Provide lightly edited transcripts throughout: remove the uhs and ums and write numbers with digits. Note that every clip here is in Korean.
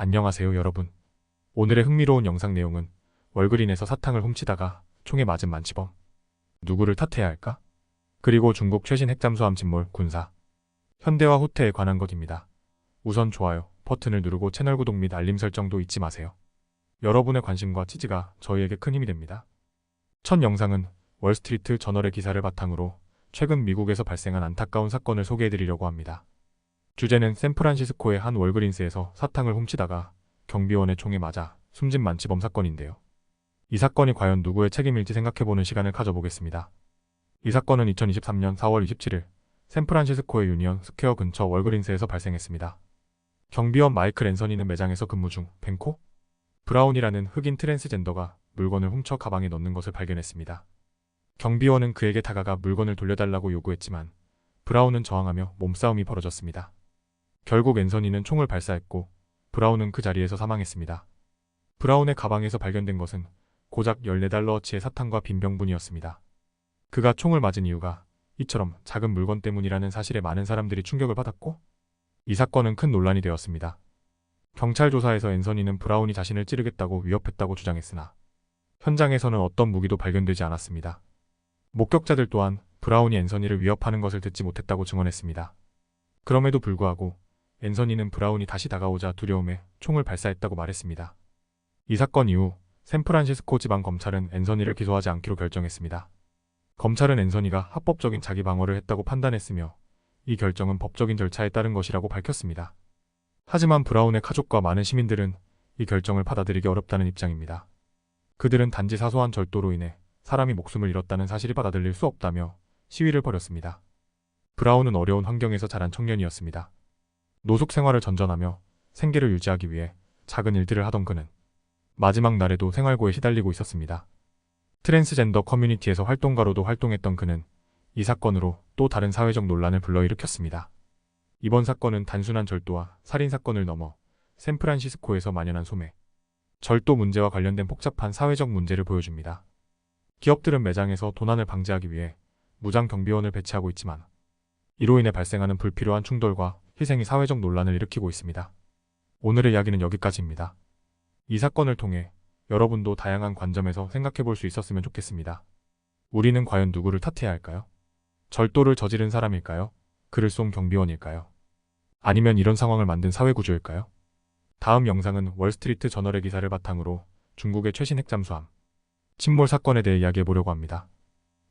안녕하세요 여러분. 오늘의 흥미로운 영상 내용은 월그린에서 사탕을 훔치다가 총에 맞은 만치범. 누구를 탓해야 할까? 그리고 중국 최신 핵잠수함 침몰 군사. 현대와 후퇴에 관한 것입니다. 우선 좋아요 버튼을 누르고 채널 구독 및 알림 설정도 잊지 마세요. 여러분의 관심과 지지가 저희에게 큰 힘이 됩니다. 첫 영상은 월스트리트 저널의 기사를 바탕으로 최근 미국에서 발생한 안타까운 사건을 소개해드리려고 합니다. 주제는 샌프란시스코의 한 월그린스에서 사탕을 훔치다가 경비원의 총에 맞아 숨진 만치범 사건인데요. 이 사건이 과연 누구의 책임일지 생각해보는 시간을 가져보겠습니다. 이 사건은 2023년 4월 27일 샌프란시스코의 유니언 스퀘어 근처 월그린스에서 발생했습니다. 경비원 마이클 앤서니는 매장에서 근무 중 벤코 브라운이라는 흑인 트랜스젠더가 물건을 훔쳐 가방에 넣는 것을 발견했습니다. 경비원은 그에게 다가가 물건을 돌려달라고 요구했지만 브라운은 저항하며 몸싸움이 벌어졌습니다. 결국 앤서니는 총을 발사했고 브라운은 그 자리에서 사망했습니다. 브라운의 가방에서 발견된 것은 고작 14달러어치의 사탕과 빈 병분이었습니다. 그가 총을 맞은 이유가 이처럼 작은 물건 때문이라는 사실에 많은 사람들이 충격을 받았고 이 사건은 큰 논란이 되었습니다. 경찰 조사에서 앤서니는 브라운이 자신을 찌르겠다고 위협했다고 주장했으나 현장에서는 어떤 무기도 발견되지 않았습니다. 목격자들 또한 브라운이 앤서니를 위협하는 것을 듣지 못했다고 증언했습니다. 그럼에도 불구하고 앤서니는 브라운이 다시 다가오자 두려움에 총을 발사했다고 말했습니다. 이 사건 이후 샌프란시스코 지방 검찰은 앤서니를 기소하지 않기로 결정했습니다. 검찰은 앤서니가 합법적인 자기 방어를 했다고 판단했으며 이 결정은 법적인 절차에 따른 것이라고 밝혔습니다. 하지만 브라운의 가족과 많은 시민들은 이 결정을 받아들이기 어렵다는 입장입니다. 그들은 단지 사소한 절도로 인해 사람이 목숨을 잃었다는 사실이 받아들일 수 없다며 시위를 벌였습니다. 브라운은 어려운 환경에서 자란 청년이었습니다. 노숙 생활을 전전하며 생계를 유지하기 위해 작은 일들을 하던 그는 마지막 날에도 생활고에 시달리고 있었습니다. 트랜스젠더 커뮤니티에서 활동가로도 활동했던 그는 이 사건으로 또 다른 사회적 논란을 불러일으켰습니다. 이번 사건은 단순한 절도와 살인사건을 넘어 샌프란시스코에서 만연한 소매, 절도 문제와 관련된 복잡한 사회적 문제를 보여줍니다. 기업들은 매장에서 도난을 방지하기 위해 무장 경비원을 배치하고 있지만 이로 인해 발생하는 불필요한 충돌과 희생이 사회적 논란을 일으키고 있습니다. 오늘의 이야기는 여기까지입니다. 이 사건을 통해 여러분도 다양한 관점에서 생각해볼 수 있었으면 좋겠습니다. 우리는 과연 누구를 탓해야 할까요? 절도를 저지른 사람일까요? 글을 쏜 경비원일까요? 아니면 이런 상황을 만든 사회구조일까요? 다음 영상은 월스트리트 저널의 기사를 바탕으로 중국의 최신 핵잠수함 침몰 사건에 대해 이야기해보려고 합니다.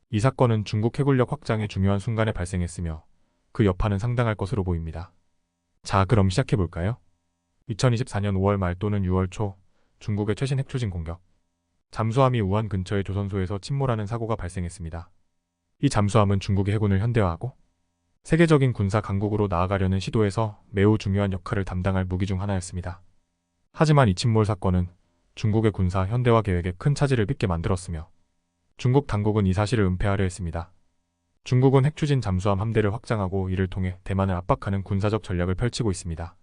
이 사건은 중국 해군력 확장의 중요한 순간에 발생했으며 그 여파는 상당할 것으로 보입니다. 자, 그럼 시작해볼까요? 2024년 5월 말 또는 6월 초 중국의 최신 핵추진 공격. 잠수함이 우한 근처의 조선소에서 침몰하는 사고가 발생했습니다. 이 잠수함은 중국의 해군을 현대화하고 세계적인 군사 강국으로 나아가려는 시도에서 매우 중요한 역할을 담당할 무기 중 하나였습니다. 하지만 이 침몰 사건은 중국의 군사 현대화 계획에 큰 차질을 빚게 만들었으며 중국 당국은 이 사실을 은폐하려 했습니다. 중국은 핵추진 잠수함 함대를 확장하고 이를 통해 대만을 압박하는 군사적 전략을 펼치고 있습니다.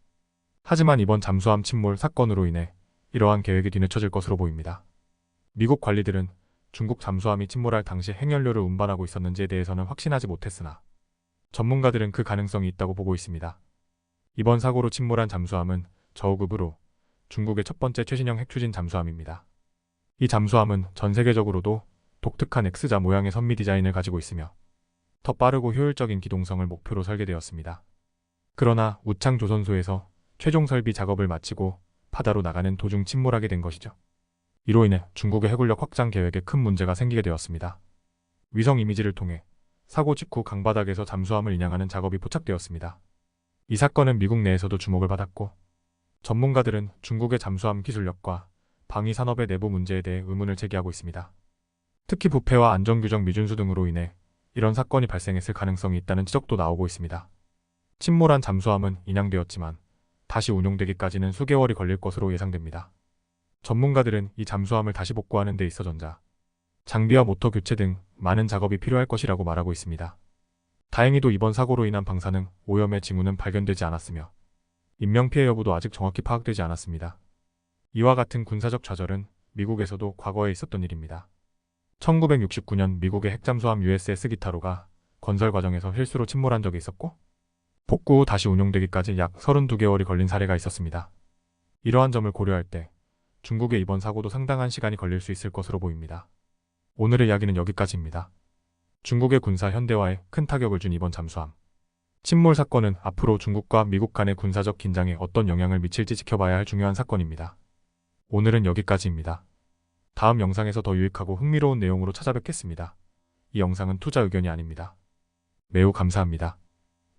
하지만 이번 잠수함 침몰 사건으로 인해 이러한 계획이 뒤늦혀질 것으로 보입니다. 미국 관리들은 중국 잠수함이 침몰할 당시 핵연료를 운반하고 있었는지에 대해서는 확신하지 못했으나 전문가들은 그 가능성이 있다고 보고 있습니다. 이번 사고로 침몰한 잠수함은 저우급으로 중국의 첫 번째 최신형 핵추진 잠수함입니다. 이 잠수함은 전 세계적으로도 독특한 X자 모양의 선미 디자인을 가지고 있으며 더 빠르고 효율적인 기동성을 목표로 설계되었습니다. 그러나 우창 조선소에서 최종 설비 작업을 마치고 바다로 나가는 도중 침몰하게 된 것이죠. 이로 인해 중국의 해군력 확장 계획에 큰 문제가 생기게 되었습니다. 위성 이미지를 통해 사고 직후 강바닥에서 잠수함을 인양하는 작업이 포착되었습니다. 이 사건은 미국 내에서도 주목을 받았고 전문가들은 중국의 잠수함 기술력과 방위 산업의 내부 문제에 대해 의문을 제기하고 있습니다. 특히 부패와 안전규정 미준수 등으로 인해 이런 사건이 발생했을 가능성이 있다는 지적도 나오고 있습니다. 침몰한 잠수함은 인양되었지만 다시 운용되기까지는 수개월이 걸릴 것으로 예상됩니다. 전문가들은 이 잠수함을 다시 복구하는 데 있어 전자, 장비와 모터 교체 등 많은 작업이 필요할 것이라고 말하고 있습니다. 다행히도 이번 사고로 인한 방사능, 오염의 징후는 발견되지 않았으며 인명피해 여부도 아직 정확히 파악되지 않았습니다. 이와 같은 군사적 좌절은 미국에서도 과거에 있었던 일입니다. 1969년 미국의 핵잠수함 USS 기타로가 건설 과정에서 실수로 침몰한 적이 있었고 복구 후 다시 운용되기까지 약 32개월이 걸린 사례가 있었습니다. 이러한 점을 고려할 때 중국의 이번 사고도 상당한 시간이 걸릴 수 있을 것으로 보입니다. 오늘의 이야기는 여기까지입니다. 중국의 군사 현대화에 큰 타격을 준 이번 잠수함 침몰 사건은 앞으로 중국과 미국 간의 군사적 긴장에 어떤 영향을 미칠지 지켜봐야 할 중요한 사건입니다. 오늘은 여기까지입니다. 다음 영상에서 더 유익하고 흥미로운 내용으로 찾아뵙겠습니다. 이 영상은 투자 의견이 아닙니다. 매우 감사합니다.